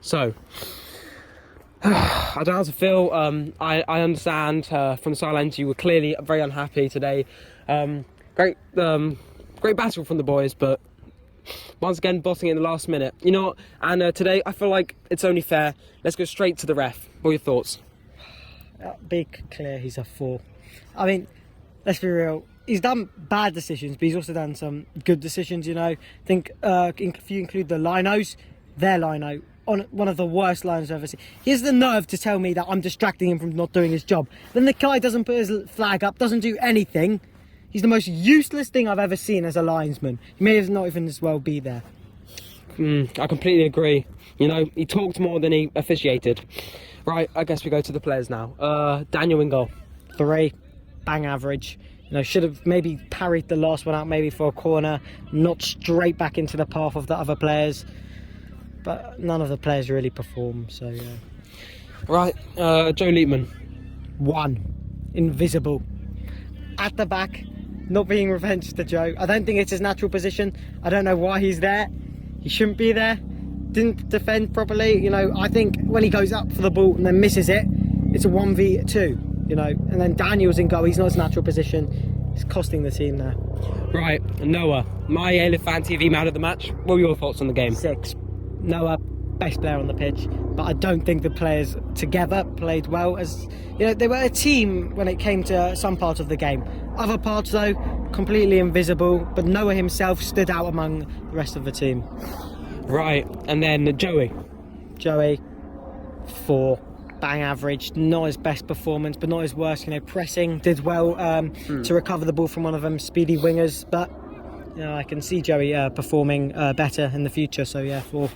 So, I don't know how to feel. I understand from the sidelines you were clearly very unhappy today. Great battle from the boys, but once again bossing it in the last minute. You know what? And today I feel like it's only fair. Let's go straight to the ref. What are your thoughts? Be clear, he's a 4. I mean, let's be real. He's done bad decisions, but he's also done some good decisions, you know. I think if you include the linos, their lino, on one of the worst linos I've ever seen. He has the nerve to tell me that I'm distracting him from not doing his job. Then the guy doesn't put his flag up, doesn't do anything. He's the most useless thing I've ever seen as a linesman. He may as not even as well be there. I completely agree. You know, he talked more than he officiated. Right, I guess we go to the players now. Daniel in goal. 3, bang average. You know, should have maybe parried the last one out, maybe for a corner, not straight back into the path of the other players. But none of the players really perform, so yeah. Right, Joe Liepman. 1, invisible. At the back, not being revenged to Joe. I don't think it's his natural position. I don't know why he's there. He shouldn't be there. Didn't defend properly. You know, I think when he goes up for the ball and then misses it, it's a 1v2, you know. And then Daniel's in goal. He's not his natural position. It's costing the team there. Right, Noah, my Alyth Fan TV man of the match. What were your thoughts on the game? 6. Noah, best player on the pitch, but I don't think the players together played well. As you know, they were a team when it came to some parts of the game. Other parts, though, completely invisible. But Noah himself stood out among the rest of the team. Right, and then Joey. Joey, 4, bang average. Not his best performance, but not his worst. You know, pressing, did well to recover the ball from one of them speedy wingers. But you know, I can see Joey performing better in the future. So yeah, 4.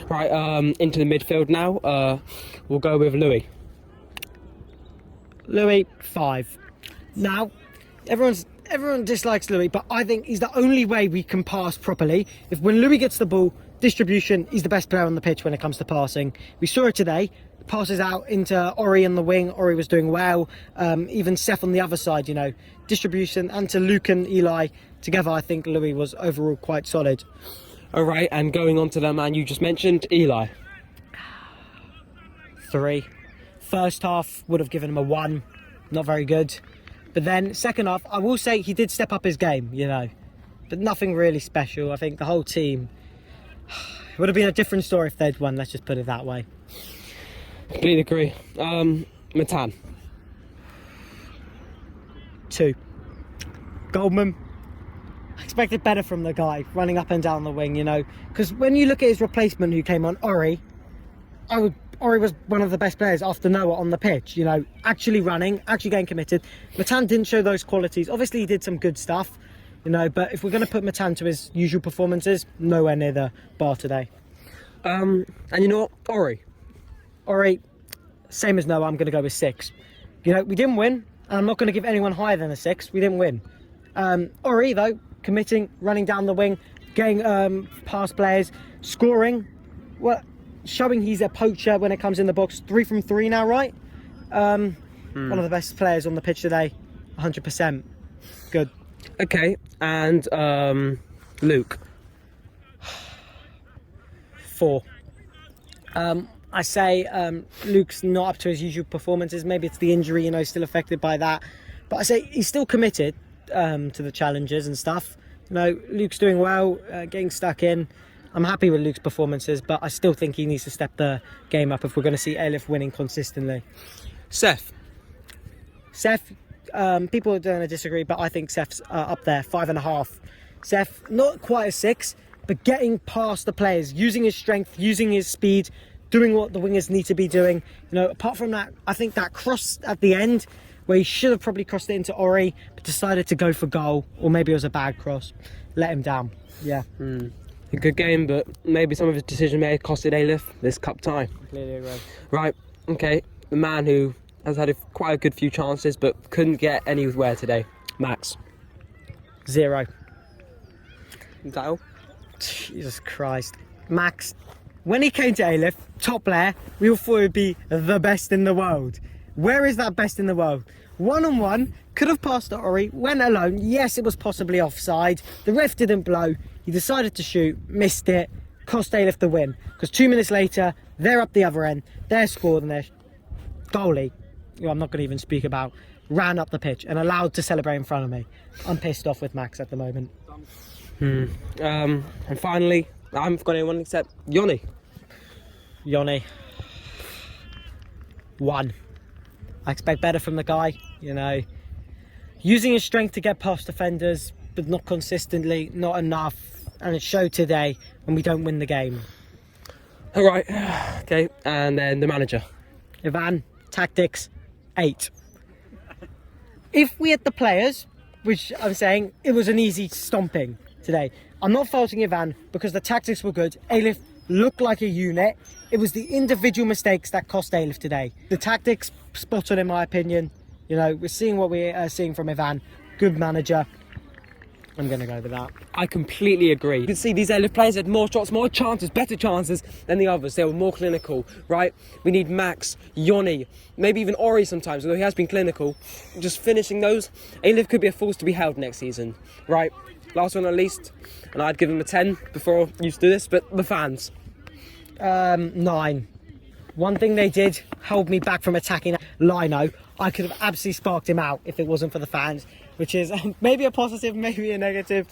Right, into the midfield now. We'll go with Louis. Louis, 5. Now, everyone dislikes Louis, but I think he's the only way we can pass properly. If when Louis gets the ball, distribution, he's the best player on the pitch when it comes to passing. We saw it today. Passes out into Ori in the wing. Ori was doing well. Even Seth on the other side, you know. Distribution, and to Luke and Eli together, I think Louis was overall quite solid. All right, and going on to the man you just mentioned, Eli. 3. First half would have given him a 1. Not very good. But then second half, I will say he did step up his game, you know. But nothing really special. I think the whole team... It would have been a different story if they'd won, let's just put it that way. Completely agree. Matan. 2. Goldman. I expected better from the guy running up and down the wing, you know. Because when you look at his replacement who came on, Ori was one of the best players after Noah on the pitch, you know. Actually running, actually getting committed. Matan didn't show those qualities. Obviously he did some good stuff, you know. But if we're going to put Matan to his usual performances, nowhere near the bar today. And you know what? Ori, same as Noah, I'm going to go with 6. You know, we didn't win, and I'm not going to give anyone higher than a 6. We didn't win. Ori, though, committing, running down the wing, getting past players, scoring, well, showing he's a poacher when it comes in the box. 3 from 3 now, right? One of the best players on the pitch today, 100%. Good. Okay, and Luke. 4. I say Luke's not up to his usual performances. Maybe it's the injury, you know, still affected by that. But I say he's still committed to the challenges and stuff. You know, Luke's doing well, getting stuck in. I'm happy with Luke's performances, but I still think he needs to step the game up if we're going to see Alyth winning consistently. Seth, people are going to disagree, but I think Seth's up there, 5.5. Seth, not quite a 6, but getting past the players, using his strength, using his speed, doing what the wingers need to be doing. You know, apart from that, I think that cross at the end, where he should have probably crossed it into Ori, but decided to go for goal, or maybe it was a bad cross, let him down. Yeah. A good game, but maybe some of his decision may have costed Alyth this cup tie. Completely agree. Right, okay, the man who has had quite a good few chances, but couldn't get anywhere today, Max. 0. Is that all? Jesus Christ. Max, when he came to Alyth, top player, we all thought he would be the best in the world. Where is that best in the world? 1-on-1, could have passed to Ori, went alone. Yes, it was possibly offside. The ref didn't blow. He decided to shoot, missed it, cost Alyth the win. Because 2 minutes later, They're up the other end. They're scored, and their goalie, who I'm not going to even speak about, ran up the pitch and allowed to celebrate in front of me. I'm pissed off with Max at the moment. And finally, I haven't forgotten anyone except Joni. Joni. 1. I expect better from the guy, you know. Using his strength to get past defenders, but not consistently, not enough. And it showed today when we don't win the game. All right, okay, and then the manager. Ivan, tactics, 8. If we had the players, which I'm saying, it was an easy stomping today. I'm not faulting Ivan because the tactics were good. Alyth looked like a unit. It was the individual mistakes that cost Alyth today. The tactics, spot on in my opinion. You know, we're seeing what we're seeing from Ivan. Good manager. I'm going to go with that. I completely agree. You can see these Alyth players had more shots, more chances, better chances than the others. They were more clinical, right? We need Max, Joni, maybe even Ori sometimes, although he has been clinical. Just finishing those. Alyth could be a force to be held next season, right? Last one not least, and I'd give him a 10 before I used to do this, but the fans. 9. One thing they did hold me back from attacking Lino. I could have absolutely sparked him out if it wasn't for the fans, which is maybe a positive, maybe a negative.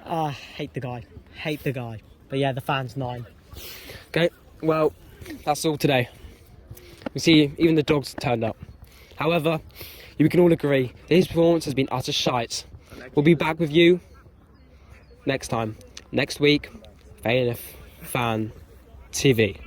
Hate the guy. Hate the guy. But yeah, the fans, 9. Okay, well, that's all today. We see even the dogs turned up. However, we can all agree that his performance has been utter shite. We'll be back with you next time. Next week, Alyth Fan TV.